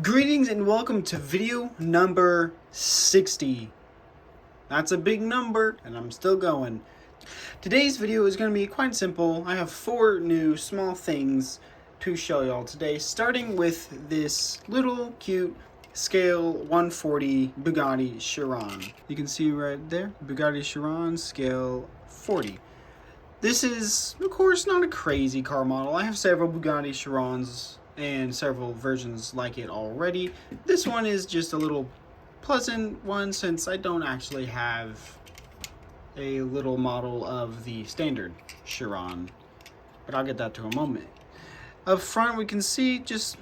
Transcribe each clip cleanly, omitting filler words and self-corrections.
Greetings and welcome to video number 60. That's a big number and I'm still going. Today's video is going to be quite simple. I have 4 new small things to show y'all today, starting with this little cute scale 140 Bugatti Chiron. You can see right there, Bugatti Chiron scale 40. This is, of course, not a crazy car model. I have several Bugatti Chirons and several versions like it already. This one is just a little pleasant one since I don't actually have a little model of the standard Chiron, but I'll get that to a moment. Up front we can see just,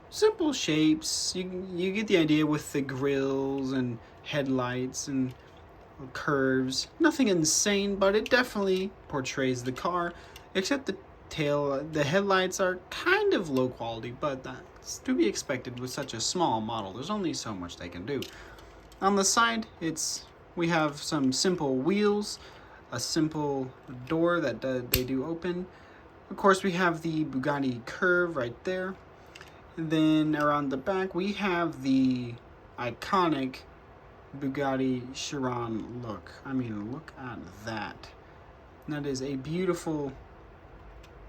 simple shapes. You get the idea with the grills and headlights and curves. Nothing insane, but it definitely portrays the car, except the headlights are kind of low quality, but that's to be expected with such a small model. There's only so much they can do. On the side, we have some simple wheels, a simple door that they do open. Of course, we have the Bugatti curve right there. And then around the back, we have the iconic Bugatti Chiron look. I mean, look at that. That is a beautiful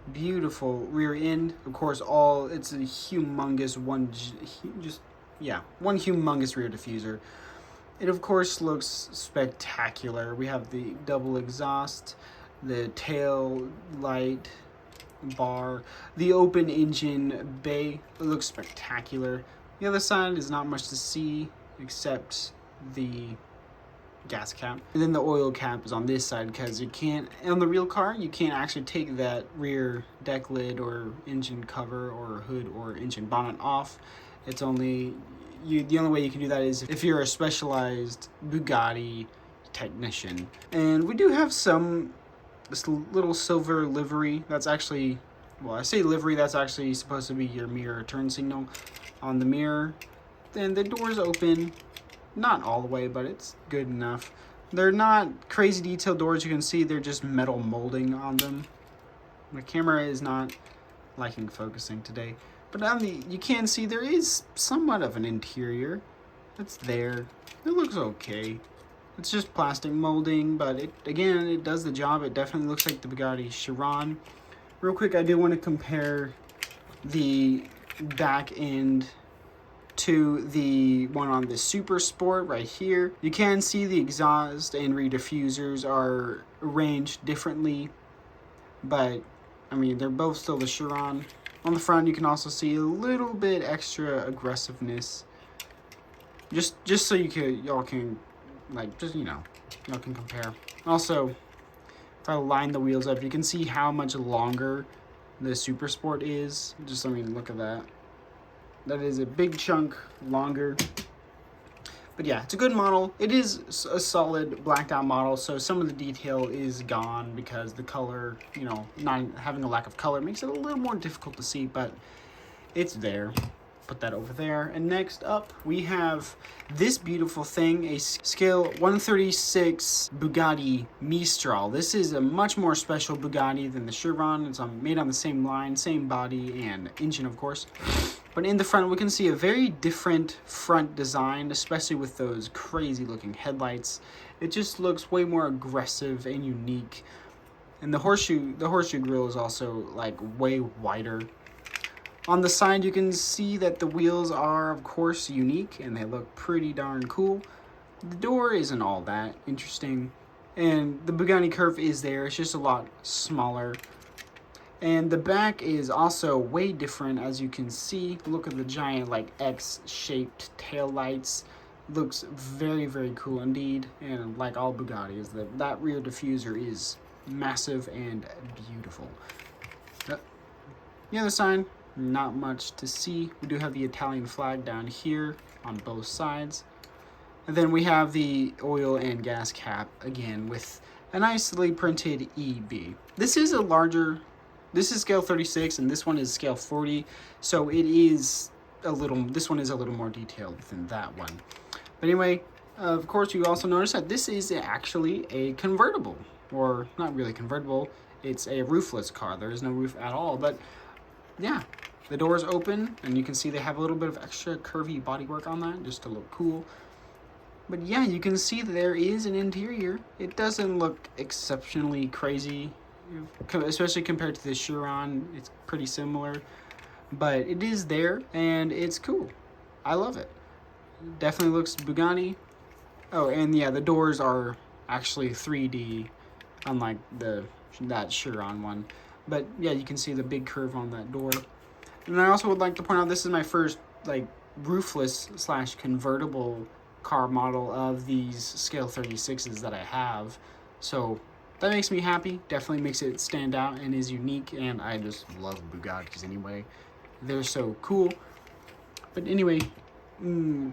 rear end. Of course, it's a humongous one humongous rear diffuser. It of course looks spectacular. We have the double exhaust, the tail light bar, the open engine bay. It looks spectacular. The other side is not much to see except the gas cap, and then the oil cap is on this side because on the real car you can't actually take that rear deck lid or engine cover or hood or engine bonnet off. It's only the only way you can do that is if you're a specialized Bugatti technician. And we do have this little silver livery that's actually, well, I say livery, that's actually supposed to be your mirror turn signal on the mirror. Then the doors open. Not all the way, but it's good enough. They're not crazy detailed doors. You can see they're just metal molding on them. The camera is not liking focusing today. But you can see there is somewhat of an interior. It's there. It looks okay. It's just plastic molding, but it does the job. It definitely looks like the Bugatti Chiron. Real quick, I do want to compare the back end to the one on the Super Sport right here. You can see the exhaust and rear diffusers are arranged differently, but I mean they're both still the Chiron. On the front you can also see a little bit extra aggressiveness, just so y'all can compare. Also, if I line the wheels up, you can see how much longer the Super Sport is. Look at that. That is a big chunk longer. But yeah, it's a good model. It is a solid blacked out model, so some of the detail is gone because the color, not having a lack of color makes it a little more difficult to see, but it's there. Put that over there. And next up, we have this beautiful thing, a scale 136 Bugatti Mistral. This is a much more special Bugatti than the Chiron. It's made on the same line, same body and engine, of course. But in the front, we can see a very different front design, especially with those crazy looking headlights. It just looks way more aggressive and unique. And the horseshoe grille is also way wider. On the side, you can see that the wheels are, of course, unique and they look pretty darn cool. The door isn't all that interesting. And the Bugatti curve is there, it's just a lot smaller. And the back is also way different, as you can see. Look at the giant X-shaped tail lights. Looks very, very cool indeed. And like all Bugattis, that rear diffuser is massive and beautiful. The other side, not much to see. We do have the Italian flag down here on both sides. And then we have the oil and gas cap again with a nicely printed EB. This is scale 36 and this one is scale 40, so this one is a little more detailed than that one. But anyway, of course you also notice that this is actually a convertible, or not really convertible, it's a roofless car. There is no roof at all, but yeah, The doors open, and you can see they have a little bit of extra curvy bodywork on that, just to look cool. But yeah, you can see that there is an interior. It doesn't look exceptionally crazy, especially compared to the Chiron. It's pretty similar, but it is there, and it's cool. I love it. Definitely looks Bugatti. Oh, and yeah, the doors are actually 3D, unlike that Chiron one. But yeah, you can see the big curve on that door. And I also would like to point out, this is my first like roofless / convertible car model of these scale 36s that I have. So that makes me happy. Definitely makes it stand out and is unique. And I just love Bugattis anyway. They're so cool. But anyway,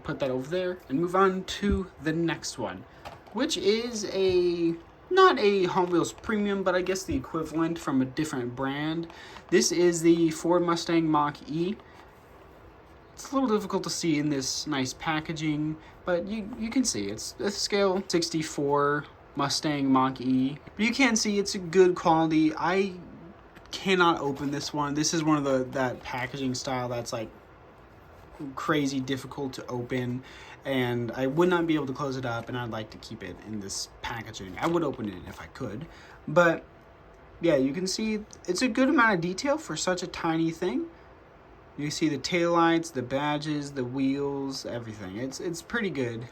put that over there and move on to the next one, which is not a Hot Wheels Premium, but I guess the equivalent from a different brand. This is the Ford Mustang Mach E. It's a little difficult to see in this nice packaging, but you can see it's a scale 64 Mustang Mach E. But you can see it's a good quality. I cannot open this one. This is one of that packaging style that's like crazy difficult to open, and I would not be able to close it up, and I'd like to keep it in this packaging. I would open it if I could, but yeah, you can see it's a good amount of detail for such a tiny thing. You see the taillights, the badges, the wheels, everything. It's pretty good.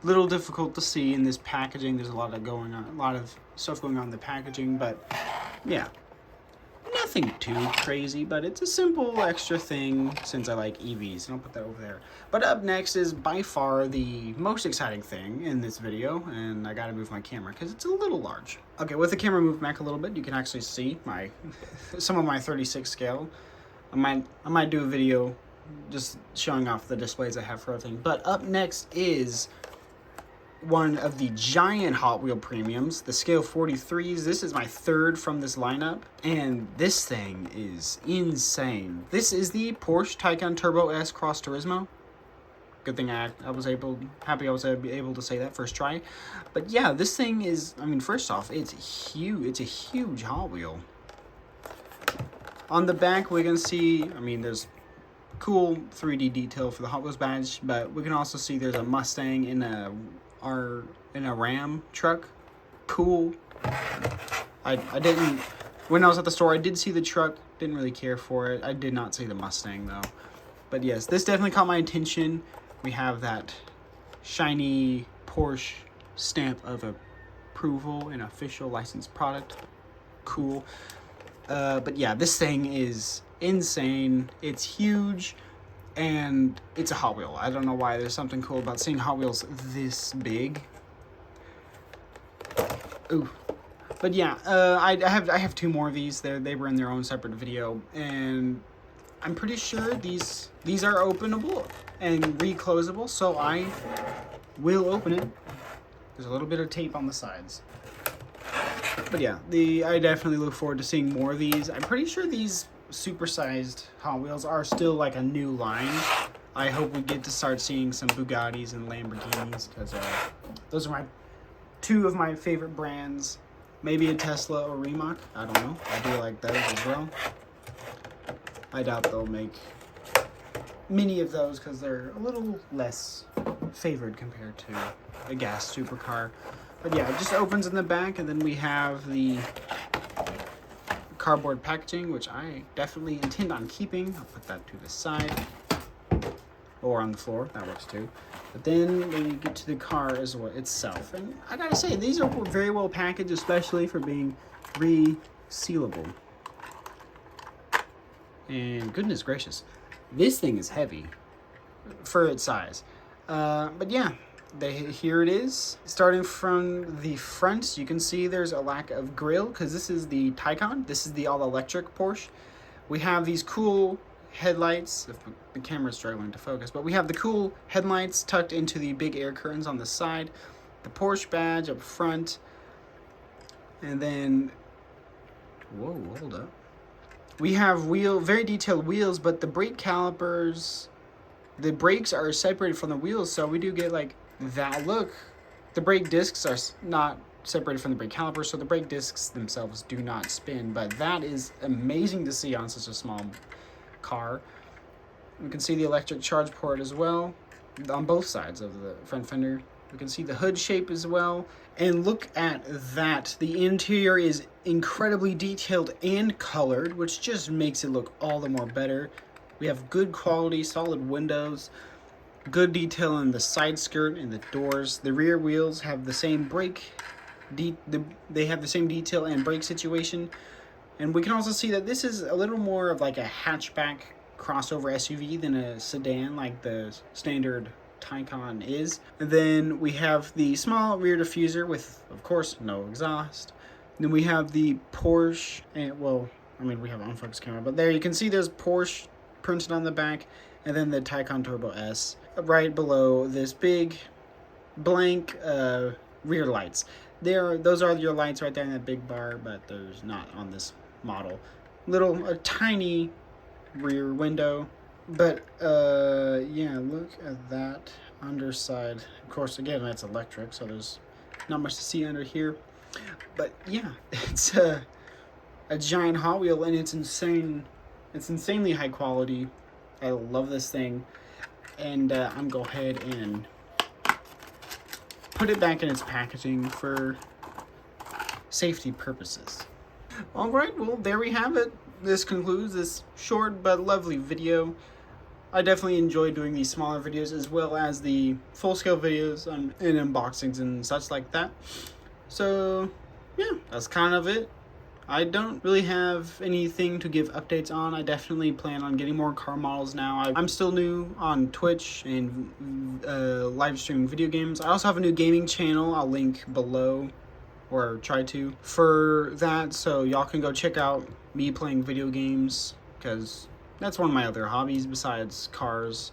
Little difficult to see in this packaging. There's a lot of stuff going on in the packaging, but yeah. Nothing too crazy, but it's a simple extra thing since I like EVs, and I'll put that over there. But up next is by far the most exciting thing in this video, and I gotta move my camera because it's a little large. Okay, with the camera moved back a little bit, you can actually see some of my 36 scale. I might do a video just showing off the displays I have for everything. But up next is one of the Giant Hot Wheel premiums, the scale 43s. This is my third from this lineup, and this thing is insane. This is the Porsche Taycan Turbo S Cross Turismo. Good thing I was able to say that first try. But yeah, this thing is, I mean, first off, it's huge. It's a huge Hot Wheel. On the back, we can see, I mean, there's cool 3D detail for the Hot Wheels badge, but we can also see there's a Mustang in a Ram truck. Cool. I didn't, when I was at the store, I did see the truck, didn't really care for it. I did not see the Mustang though. But yes, this definitely caught my attention. We have that shiny Porsche stamp of approval and official licensed product. Cool. But yeah, this thing is insane. It's huge. And it's a Hot Wheel. I don't know why. There's something cool about seeing Hot Wheels this big. Ooh. But yeah, I have two more of these. They were in their own separate video, and I'm pretty sure these are openable and reclosable. So I will open it. There's a little bit of tape on the sides. But yeah, I definitely look forward to seeing more of these. I'm pretty sure these supersized Hot Wheels are still like a new line. I hope we get to start seeing some Bugattis and Lamborghinis, because those are two of my favorite brands. Maybe a Tesla or Rimac. I don't know. I do like those as well. I doubt they'll make many of those because they're a little less favored compared to a gas supercar. But yeah, it just opens in the back, and then we have the cardboard packaging, which I definitely intend on keeping. I'll put that to the side or on the floor. That works too. But then we get to the car as well itself, and I gotta say, these are very well packaged, especially for being resealable. And goodness gracious, this thing is heavy for its size. But yeah, here it is. Starting from the front, you can see there's a lack of grille because this is the Taycan. This is the all-electric Porsche. We have these cool headlights. If the camera's struggling to focus, but we have the cool headlights tucked into the big air curtains on the side. The Porsche badge up front. And then, whoa, hold up. We have very detailed wheels, but the brake calipers, the brakes are separated from the wheels, so we do get like that look. The brake discs are not separated from the brake calipers, so the brake discs themselves do not spin, but that is amazing to see on such a small car. You can see the electric charge port as well on both sides of the front fender. You can see the hood shape as well. And look at that. The interior is incredibly detailed and colored, which just makes it look all the more better. We have good quality, solid windows, good detail in the side skirt and the doors. The rear wheels have the same brake, they have the same detail and brake situation. And we can also see that this is a little more of like a hatchback crossover SUV than a sedan like the standard Taycan is. And then we have the small rear diffuser with, of course, no exhaust. Then we have the Porsche, and well, I mean, we have unfocused camera, but there you can see there's Porsche printed on the back, and then the Taycan Turbo S right below this big blank rear lights. Those are your lights right there in that big bar, but there's not on this model. A tiny rear window. But, yeah, look at that underside. Of course, again, that's electric, so there's not much to see under here. But, yeah, it's a giant Hot Wheel, and it's insane. It's insanely high quality. I love this thing. And I'm going to go ahead and put it back in its packaging for safety purposes. All right, well, there we have it. This concludes this short but lovely video. I definitely enjoy doing these smaller videos as well as the full-scale videos and unboxings and such like that. So, yeah, that's kind of it. I don't really have anything to give updates on. I definitely plan on getting more car models now. I'm still new on Twitch and live streaming video games. I also have a new gaming channel. I'll link below, or try to, for that. So y'all can go check out me playing video games, because that's one of my other hobbies besides cars.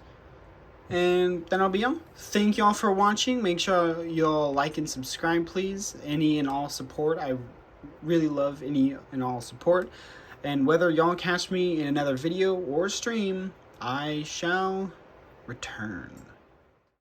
And then I'll be on. Thank y'all for watching. Make sure y'all like and subscribe, please. Any and all support. I really love any and all support. And whether y'all catch me in another video or stream, I shall return.